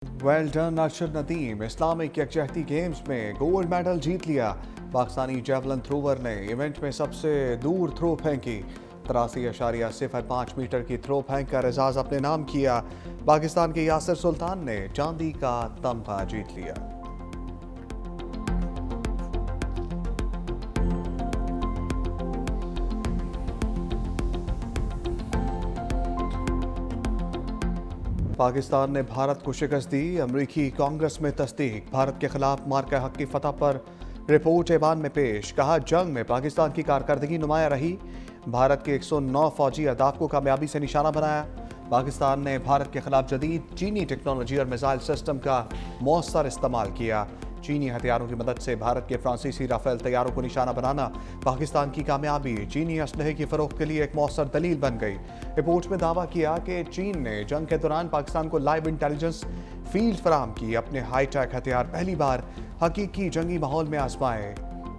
Well done Arshad Nadeem, Islamic यकजहती games में gold medal जीत लिया। पाकिस्तानी जेवलिन थ्रोवर ने इवेंट में सबसे दूर थ्रो फेंकी। 83.05 मीटर की थ्रो फेंक कर एजाज अपने नाम किया। पाकिस्तान के यासिर सुल्तान ने चांदी का तमगा जीत लिया। पाकिस्तान ने भारत को शिकस्त दी। अमरीकी कांग्रेस में तस्दीक। भारत के खिलाफ मार्का हक की फतह पर रिपोर्ट ऐवान में पेश। कहा, जंग में पाकिस्तान की कारकर्दगी नुमाया रही। भारत के 109 फौजी अहदाफ को कामयाबी से निशाना बनाया। पाकिस्तान ने भारत के खिलाफ जदीद चीनी टेक्नोलॉजी और मिसाइल सिस्टम का मौसर इस्तेमाल किया। चीनी हथियारों की मदद से भारत के फ्रांसीसी राफेल तैयारों को निशाना बनाना पाकिस्तान की कामयाबी चीनी असलहे की फरोख्त के लिए एक मौसर दलील बन गई। रिपोर्ट में दावा किया कि चीन ने जंग के दौरान पाकिस्तान को लाइव इंटेलिजेंस फील्ड फराहम की। अपने हाईटेक हथियार पहली बार हकीकी जंगी माहौल में आजमाए।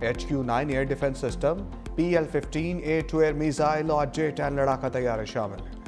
HQ-9 air defence system, PL-15 air to air missile और J-10 लड़ाका तैयारे शामिल हैं।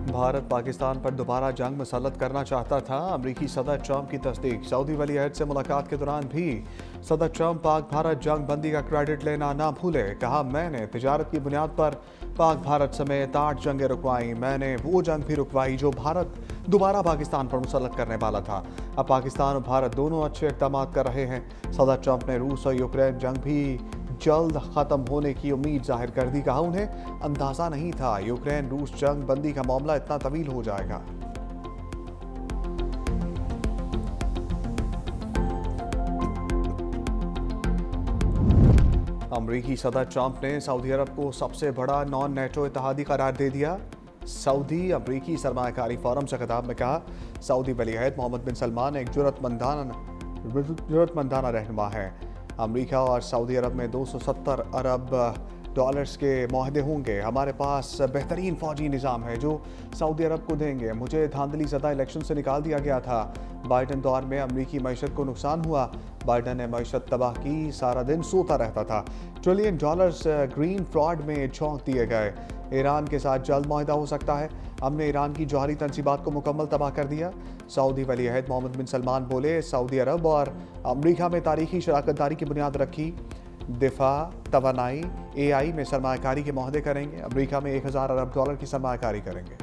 भारत पाकिस्तान पर दोबारा जंग मुसल्लत करना चाहता था। अमरीकी सदर ट्रंप की तस्दीक। सऊदी वली अहद से मुलाकात के दौरान भी सदर ट्रंप पाक भारत जंग बंदी का क्रेडिट लेना ना भूले। कहा, मैंने तिजारत की बुनियाद पर पाक भारत समेत 8 जंगें रुकवाई। मैंने वो जंग भी रुकवाई जो भारत दोबारा पाकिस्तान पर मुसल्लत करने वाला था। अब पाकिस्तान और भारत दोनों अच्छे इक़दाम कर रहे हैं। सदर ट्रंप ने रूस और यूक्रेन जंग भी जल्द ख़त्म होने की उम्मीद जाहिर कर दी। कहा, उन्हें अंदाज़ा नहीं था यूक्रेन रूस जंग बंदी का मामला इतना तवील हो जाएगा। अमरीकी सदर ट्रंप ने सऊदी अरब को सबसे बड़ा नॉन नेटो इत्तेहादी करार दे दिया। सऊदी अमरीकी सरमायाकारी फोरम से खिताब में कहा, सऊदी वली अहद मोहम्मद बिन सलमान एक जुर्रतमंदाना रहनुमा है। अमेरिका और सऊदी अरब में 270 अरब डॉलर्स के माहदे होंगे। हमारे पास बेहतरीन फौजी निज़ाम है जो सऊदी अरब को देंगे। मुझे धांधली ज़दा इलेक्शन से निकाल दिया गया था। बाइडन दौर में अमरीकी मईशत को नुकसान हुआ। बाइडन ने मईशत तबाह की, सारा दिन सोता रहता था। ट्रिलियन डॉलर्स ग्रीन फ्रॉड में झोंक दिए गए। ईरान के साथ जल्द माहिदा हो सकता है। हमने ईरान की जौहरी तनसीबात को मुकम्मल तबाह कर दिया। सऊदी वली अहद मोहम्मद बिन सलमान बोले, सऊदी अरब और अमरीका में तारीखी शराकतदारी की बुनियाद रखी। दिफा, तवानाई, AI में सरमायाकारी के माहदे करेंगे। अमरीका में 1000 अरब डॉलर की सरमायाकारी करेंगे।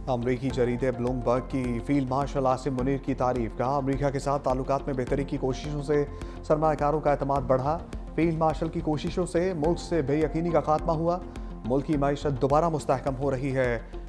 अमरीकी जरीदे ब्लूमबर्ग की फील्ड मार्शल आसिम मुनीर की तारीफ। कहा, अमरीका के साथ ताल्लुकात में बेहतरी की कोशिशों से सरमायाकारों का एतमाद बढ़ा। फील्ड मार्शल की कोशिशों से मुल्क से बेयकीनी का खात्मा हुआ। मुल्क की मईशत दोबारा मुस्तहकम हो रही है।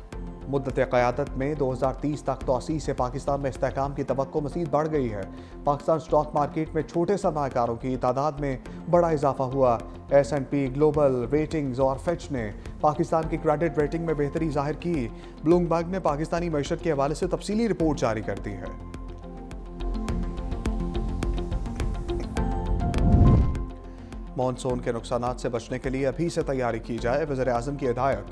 मुद्दत क़यादत में 2030 तक तोसी से पाकिस्तान में इस्तेहकाम की तवक्को मज़ीद बढ़ गई है। पाकिस्तान स्टॉक मार्केट में छोटे सरमायाकारों की तादाद में बड़ा इजाफा हुआ। S&P ग्लोबल रेटिंग्स और फिच ने पाकिस्तान की क्रेडिट रेटिंग में बेहतरी जाहिर की। ब्लूमबर्ग ने पाकिस्तानी मईशत के हवाले से तफसीली रिपोर्ट जारी कर दी है। मानसून के नुकसानात से बचने के लिए अभी से तैयारी की जाए। वज़ीर-ए-आज़म की हिदायत।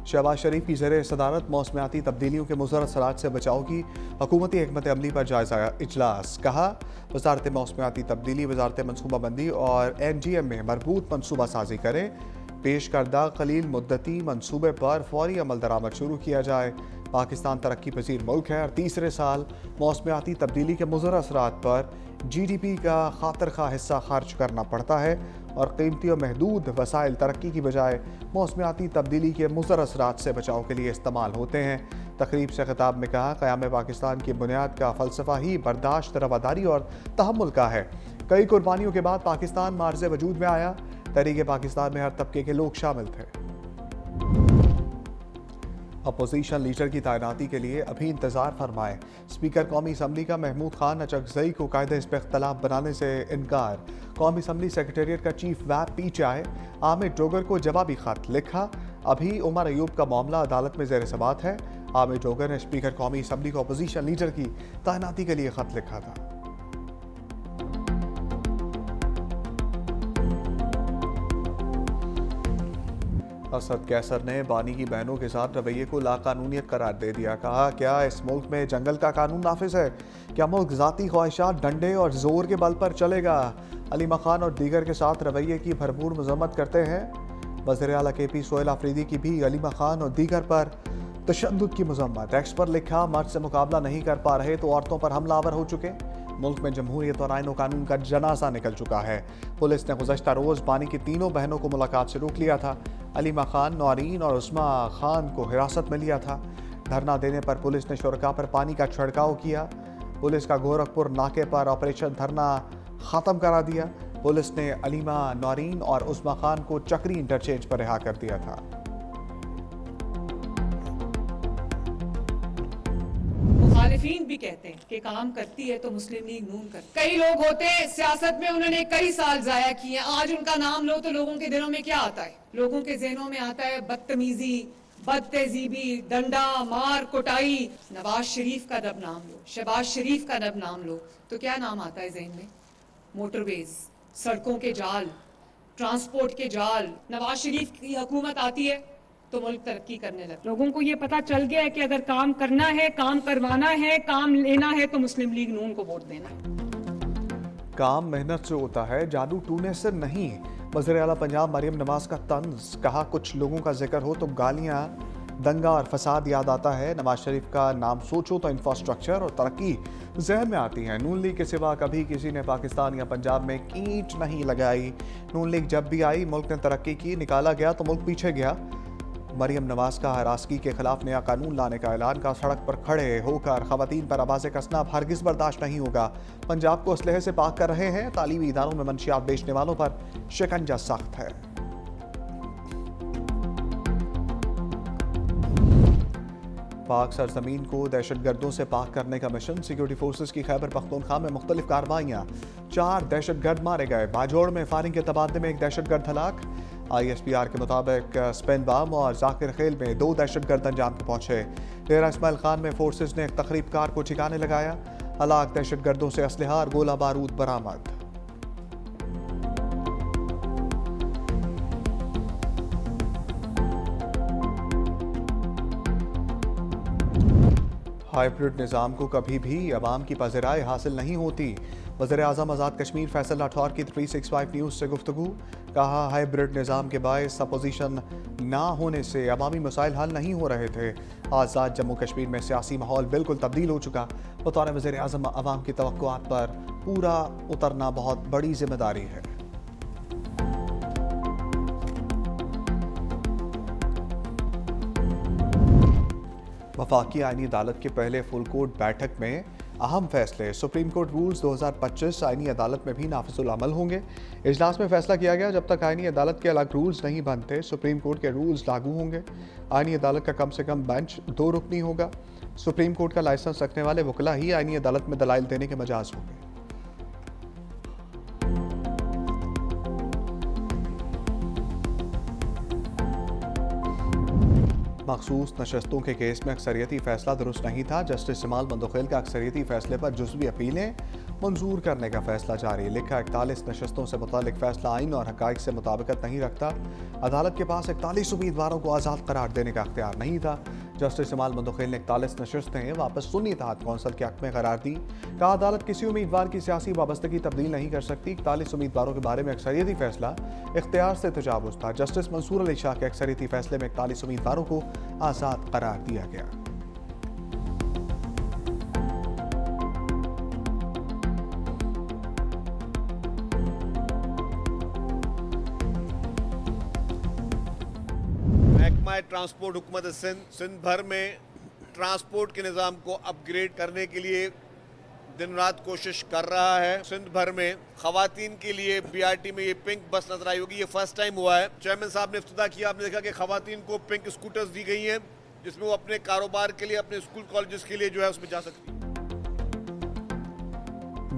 शहबाज शरीफ की ज़ेर सदारत मौसमियाती तब्दीलियों के मुज़र असरात से बचाव की हुकूमती हिकमत अमली पर जायज़ा इजलास। कहा, वज़ारत मौसमियाती तब्दीली, वज़ारत मनसूबाबंदी और NGM में मरबूत मनसूबा साजी करें। पेश करदा खलील मुद्दती मनसूबे पर फौरी अमल दरामद शुरू किया जाए। पाकिस्तान तरक्की पजीर मुल्क है और तीसरे साल मौसमियाती तब्दीली के मुज़र असरात पर GDP का खातिर खा हिस्सा खर्च करना पड़ता है और कीमती और महदूद वसाइल तरक्की की बजाय मौसमियाती तब्दीली के मुज़र असरात से बचाव के लिए इस्तेमाल होते हैं। तकरीब से खिताब में कहा, क़याम पाकिस्तान की बुनियाद का फ़लसफ़ा ही बर्दाश्त, रवादारी और तहम्मुल का है। कई कुर्बानियों के बाद पाकिस्तान मार्ज़े वजूद में आया। तहरीक पाकिस्तान में हर तबके के लोग शामिल थे। अपोजिशन लीडर की तैनाती के लिए अभी इंतजार फरमाएं। स्पीकर कौमी असम्बली का महमूद खान अचकजई को कायदे इस पर इख्तलाफ बनाने से इनकार। कौमी असम्बली सेक्रेटेरिएट का चीफ व्हिप पीछे आमिर डोगर को जवाबी खत लिखा। अभी उमर अयूब का मामला अदालत में ज़ेर समाअत है। आमिर डोगर ने स्पीकर कौमी असम्बली को अपोजिशन लीडर की तैनाती के लिए खत लिखा था। असद कैसर ने बानी की बहनों के साथ रवैये को लाकानूनियत करार दे दिया। कहा, क्या इस मुल्क में जंगल का कानून नाफिज है? क्या मुल्क ज़ाती ख्वाहिशात, डंडे और जोर के बल पर चलेगा? अली मकान और दीगर के साथ रवैये की भरपूर मजम्मत करते हैं। वज़ीर आला KP सोहेल आफरीदी की भी अलीमा खान और दीगर पर तशद्दुद की मज़म्मत। एक्स पर लिखा, मर्द से मुकाबला नहीं कर पा रहे तो औरतों पर हमलावर हो चुके। मुल्क में जमहूरियत और आईन कानून का जनाजा निकल चुका है। पुलिस ने गुज़श्ता रोज़ बानी की तीनों बहनों को मुलाकात से रोक लिया था। अलीमा खान, नौरीन और उस्मा खान को हिरासत में लिया था। धरना देने पर पुलिस ने शुरका पर पानी का छिड़काव किया। पुलिस का गोरखपुर नाके पर ऑपरेशन धरना ख़त्म करा दिया। पुलिस ने अलीमा, नौरीन और उस्मा खान को चक्री इंटरचेंज पर रिहा कर दिया था। मुखालिफीन भी कहते हैं कि काम करती है तो मुस्लिम लीग नून करती। कई लोग होते हैं सियासत में, उन्होंने कई साल जाया किए, आज उनका नाम लो तो लोगों के दिलों में क्या आता है? लोगों के ज़हनों में आता है बदतमीजी, बदतहजीबी, डंडा मार, कुटाई। नवाज शरीफ का जब नाम लो, शहबाज शरीफ का जब नाम लो तो क्या नाम आता है जहन में? मोटरवेज, सड़कों के जाल, ट्रांसपोर्ट के जाल। नवाज शरीफ की हुकूमत आती है तो मुल्क तरक्की करने लगा। लोगों को ये पता चल गया है कि अगर काम करना है, काम करवाना है, काम लेना है तो मुस्लिम लीग नून को वोट देना है। काम मेहनत से होता है, जादू टूने से नहीं। वज़ीर आला पंजाब मरियम नवाज का तंज, कहा कुछ लोगों का जिक्र हो तो गालियां, दंगा और फसाद याद आता है। नवाज शरीफ का नाम सोचो तो इंफ्रास्ट्रक्चर और तरक्की जहन में आती है। नून लीग के सिवा कभी किसी ने पाकिस्तान या पंजाब में ईंट नहीं लगाई। नून लीग जब भी आई मुल्क ने तरक्की की, निकाला गया तो मुल्क पीछे गया। मरियम नवाज का हरासगी के खिलाफ नया कानून लाने का ऐलान का, सड़क पर खड़े होकर खवातीन पर आवाज़ें कसना हरगिज़ बर्दाश्त नहीं होगा। पंजाब को असलहे से पाक कर रहे हैं, तालीमी इदारों में मंशियात बेचने वालों पर शिकंजा सख्त है। पाक सरजमीन को दहशतगर्दों से पाक करने का मिशन, सिक्योरिटी फोर्सेस की खैबर पख्तूनख्वा में मुख्तलिफ कार्रवाइयाँ। 4 दहशतगर्द मारे गए। बाजोड़ में फायरिंग के तबादले में 1 दहशतगर्द हलाक। ISPR के मुताबिक स्पेन बाम और जाकिर खेल में 2 दहशतगर्द अंजाम पे पहुंचे। डेरा इस्माइल खान में फोर्सेस ने एक तकरीबकार को ठिकाने लगाया। हलाक दहशतगर्दों से असलहा और गोला बारूद बरामद। हाइब्रिड निज़ाम को कभी भी अवाम की पज़राए हासिल नहीं होती। वज़ीर आज़म आज़ाद कश्मीर फैसल राठौर की 365 न्यूज़ से गुफ्तगू, कहा हाइब्रिड निज़ाम के बायस अपोजिशन ना होने से अवामी मसाइल हल नहीं हो रहे थे। आज़ाद जम्मू कश्मीर में सियासी माहौल बिल्कुल तब्दील हो चुका। बतौर वज़ीर आज़म अवाम की तवक्कुआत पर पूरा उतरना बहुत बड़ी जिम्मेदारी है। वफाकी आईनी अदालत के पहले फुल कोर्ट बैठक में अहम फैसले। सुप्रीम कोर्ट रूल्स 2025 आईनी अदालत में भी नाफिजुल अमल होंगे। इजलास में फैसला किया गया, जब तक आईनी अदालत के अलग रूल्स नहीं बनते सुप्रीम कोर्ट के रूल्स लागू होंगे। आईनी अदालत का कम से कम बेंच 2 रुकनी होगा। सुप्रीम कोर्ट का लाइसेंस रखने वाले वकला ही आईनी अदालत में दलाइल देने के मजाज होंगे। मखसूस नशस्तों के केस में अक्सरियती फैसला दुरुस्त नहीं था। जस्टिस जमाल मंदोखेल का अक्सरियती फैसले पर जुज़वी अपीलें मंजूर करने का फैसला जारी। लिखा 41 नशस्तों से मुतालिक फैसला आइन और हक़ाइक़ से मुताबिकत नहीं रखता। अदालत के पास 41 उम्मीदवारों को आज़ाद करार देने का अख्तियार नहीं था। जस्टिस जमाल मंदोखेल ने 41 नशस्तें वापस सुन्नी इत्तेहाद कौंसिल के हक़ में करार दी। कहा अदालत किसी उम्मीदवार की सियासी वाबस्तगी तब्दील नहीं कर सकती। 41 उम्मीदवारों के बारे में अक्सरियती फैसला इख्तियार से तजावुज़ था। जस्टिस मंसूर अली शाह के अक्सरियती फैसले में 41 उम्मीदवारों को आज़ाद करार दिया गया। महकमा ट्रांसपोर्ट हुकूमत सिंध भर में ट्रांसपोर्ट के निज़ाम को अपग्रेड करने के लिए दिन रात कोशिश कर रहा है। सिंध भर में खवातीन के लिए BRT में ये पिंक बस नजर आई होगी। ये फर्स्ट टाइम हुआ है। चेयरमैन साहब ने इफ्तिताह किया, आपने देखा कि खवातीन को पिंक स्कूटर्स दी गई हैं, जिसमें वो अपने कारोबार के लिए, अपने स्कूल कॉलेजेस के लिए जो है उसमें जा सकती है।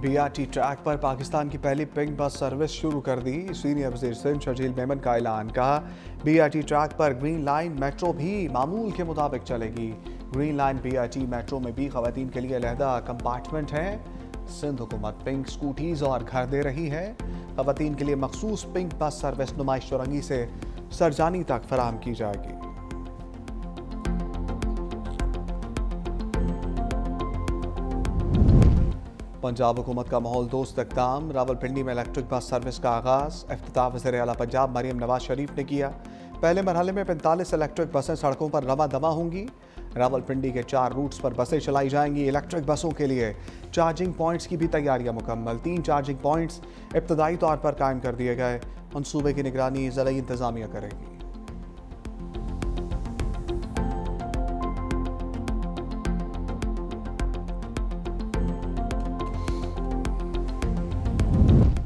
BRT ट्रैक पर पाकिस्तान की पहली पिंक बस सर्विस शुरू कर दी। सीनियर वज़ीर सिंध शर्जील मेमन का ऐलान। कहा BRT ट्रैक पर ग्रीन लाइन मेट्रो भी मामूल के मुताबिक चलेगी। ग्रीन लाइन BRT मेट्रो में भी खवातीन के लिए अलहदा कंपार्टमेंट हैं। सिंध हुकूमत पिंक स्कूटीज और घर दे रही है। खवातीन के लिए मखसूस पिंक बस सर्विस नुमाइश चौरंगी से सरजानी तक फराहम की जाएगी। पंजाब हुकूमत का माहौल दोस्त इक़दाम। रावलपिंडी में इलेक्ट्रिक बस सर्विस का आगाज़। इफ्तिताह वज़ीर आला पंजाब मरियम नवाज शरीफ ने किया। पहले मरहले में 45 इलेक्ट्रिक बसें सड़कों पर रवा दवा होंगी। रावलपिंडी के 4 रूट्स पर बसें चलाई जाएंगी। इलेक्ट्रिक बसों के लिए चार्जिंग पॉइंट्स की भी तैयारियां मुकम्मल। 3 चार्जिंग पॉइंट्स इब्तदाई तौर पर कायम कर दिए गए। मंसूबे की निगरानी ज़िला इंतजामिया करेगी।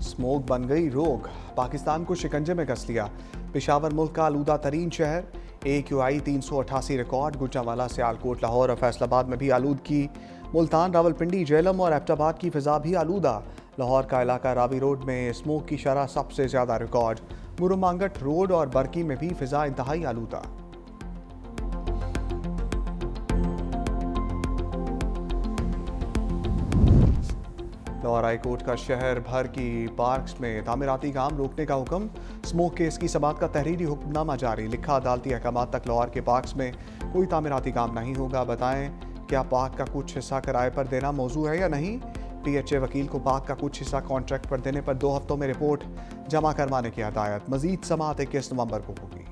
स्मोक बन गई रोग, पाकिस्तान को शिकंजे में कस लिया। पेशावर मुल्क का आलूदा तरीन शहर, AQI 388 रिकॉर्ड। गुजरांवाला, सियालकोट, लाहौर और फैसलाबाद में भी आलूदगी। मुल्तान, रावलपिंडी, झेलम और एबटाबाद की फिजा भी आलूदा। लाहौर का इलाका रावी रोड में स्मोक की शरह सबसे ज्यादा रिकॉर्ड। मुरुमांगट रोड और बरकी में भी फिजा इंतहाई आलूदा। लाहौर हाईकोर्ट का शहर भर की पार्क्स में तामीराती काम रोकने का हुक्म। स्मोक केस की समाअत का तहरीरी हुक्मनामा जारी। लिखा, अदालती अहकाम तक लाहौर के पार्क्स में कोई तामीराती काम नहीं होगा। बताएं क्या पार्क का कुछ हिस्सा किराए पर देना मौजू है या नहीं। PHA वकील को पार्क का कुछ हिस्सा कॉन्ट्रैक्ट पर देने पर 2 हफ्तों में रिपोर्ट जमा करवाने की हदायत। मजीद समाअत 21 नवंबर को होगी।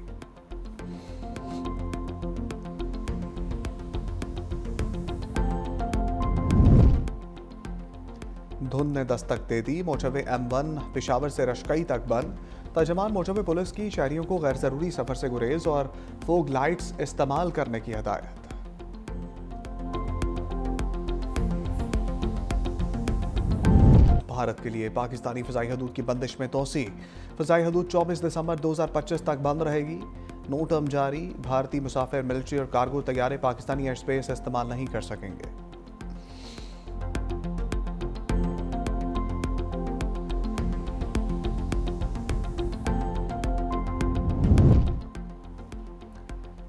धुंध ने दस्तक दे दी। मोटरवे M1 पेशावर से रशकई तक बंद। तर्जमान मोटरवे पुलिस की शहरियों को गैर जरूरी सफर से गुरेज और फोग लाइट्स इस्तेमाल करने की हदायत। भारत के लिए पाकिस्तानी फ़ज़ाई हदूद की बंदिश में तोसी। फ़ज़ाई हदूद 24 दिसंबर 2025 तक बंद रहेगी। नो टर्म जारी। भारतीय मुसाफिर, मिलिट्री और कार्गो तैयारे पाकिस्तानी एयर स्पेस इस्तेमाल नहीं कर सकेंगे।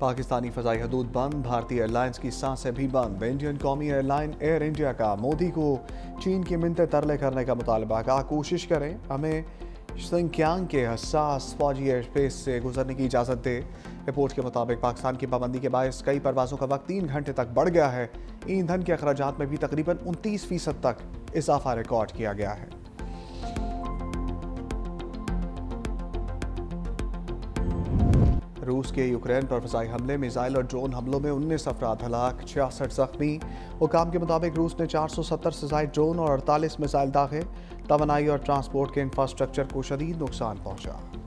पाकिस्तानी फ़ज़ाई हदूद बंद। भारतीय एयरलाइंस की सांसें भी बंद। इंडियन कौमी एयरलाइन एयर इंडिया का मोदी को चीन की मिन्नतें तरले करने का मुतालबा। कहा, कोशिश करें हमें सिंकियांग के हसास फौजी एयर स्पेस से गुजरने की इजाज़त दे। रिपोर्ट के मुताबिक पाकिस्तान की पाबंदी के बायस कई परवाज़ों का वक्त 3 घंटे तक बढ़ गया है। ईंधन के अखराजात में भी तकरीबन 29% तक इजाफा रिकॉर्ड किया गया है। रूस के यूक्रेन पर फ़ज़ाई हमले, मिसाइल और ड्रोन हमलों में 19 अफराद हलाक, 66 जख्मी। हुकाम के मुताबिक रूस ने 470 से ज़ायद ड्रोन और 48 मिसाइल दागे। तवानाई और ट्रांसपोर्ट के इंफ्रास्ट्रक्चर को शदीद नुकसान पहुंचा।